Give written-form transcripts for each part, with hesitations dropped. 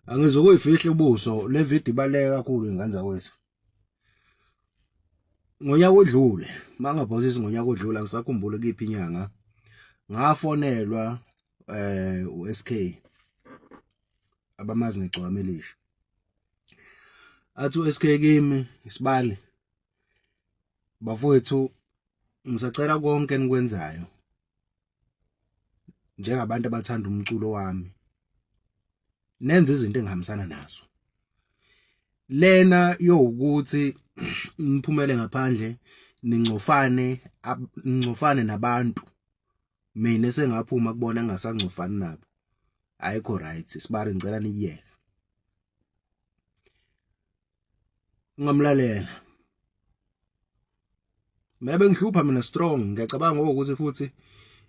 Angizokuyifihla ubuso le video ibaleka kakhulu ingane zakwethu. Ngonyaka odlule, mangaphosisi ngonyaka odlule angisakhumbuli kuyiphi inyanga. Ngafonelwa uSK abamazi ngegcwama elisha. Athi uSK kimi isibali bafowethu ngisacela konke enikwenzayo njengabantu abathanda umculo wami. Nenze izinto engihambisana nazo. Lena yokuthi niphumele ngaphandle ningcofane nabantu. Mina sengaphuma kubona engasangcofani nabo. Ayikho right sibari ngicela niyeke. Ngamlalela. Mina bengihlupha mina strong ngiyacabanga ukuthi futhi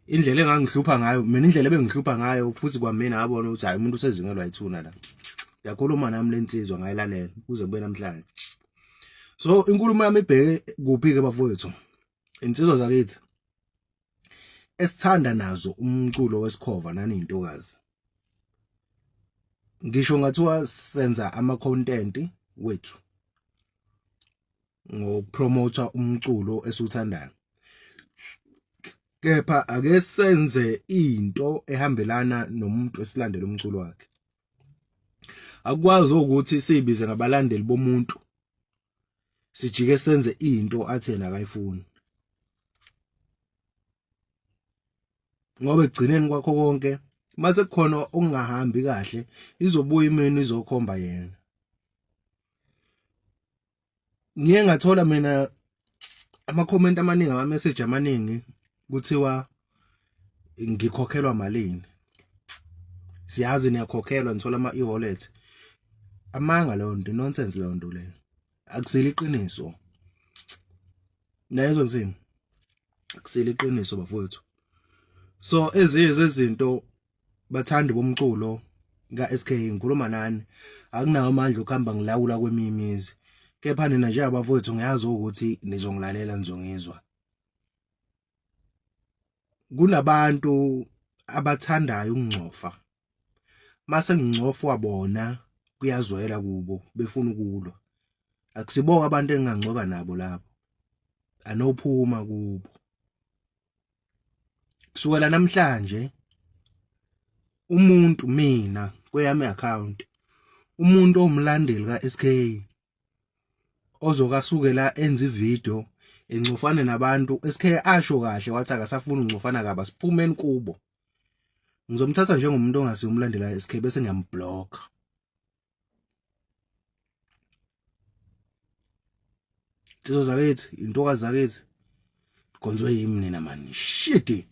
indlela engangihlupha ngayo mina indlela bengihlupha ngayo futhi kwamina ngabona ukuthi hayi umuntu usezingelwa yithuna la. Yakhuluma nami lensizwa ngayilalela kuze kube namhlanje. So inkulumo yami ibheke kuphi ke bafowethu? Insizwa zakithi esithanda nazo umculo wesikhova nani intokazi. Ngisho ngathiwa senza ama content wethu ngokupromota umculo esiwuthandayo. Kepha ake senze into ehambelana nomuntu esilandela umculo wakhe. Akwazi ukuthi sibize ngabalandeli bomuntu sijike senze into athena akayifuni. Ngoba egcineni kwakho konke mase kukhona okungahambi kahle izobuya imini izokhomba yena. Ngiye ngathola mina ama comment amaningi ama message amaningi kuthiwa ngikhokhelwa malini. Siyazi niyakhokhelwa nithola ama e-wallet. Amanga leyo nto nonsense leyo nto leyo. Akusile iqiniso. Nayezo nsini. Akusile iqiniso bafowethu. So ezinye zezinto bathandi bomculo kaSK ngikhuluma nani akunawo amandla okuhamba ngilawula kwemimizi. Kepha nina nje abafowethu ngiyazi ukuthi nizongilalela nizongizwa. Kunabantu abathandayo ukungcofa. Mase ngingcofwa bona kuyazwela kubo befuna ukulwa. Akusibonga abantu engangcoka nabo lapho. Anophuma kubo. Kusukela namhlanje umuntu mina kweyami account umuntu omlandeli kaSK ozokasukela enza ivideo engcofane nabantu SK asho kahle wathi akasafuna ungcofana kaba siphumeni kubo. Ngizomthatha njengomuntu ongasi umlandela kaSK bese ngiyamblock. Insizwa zakithi intokazi zakithi konzwe yimi nina man shit.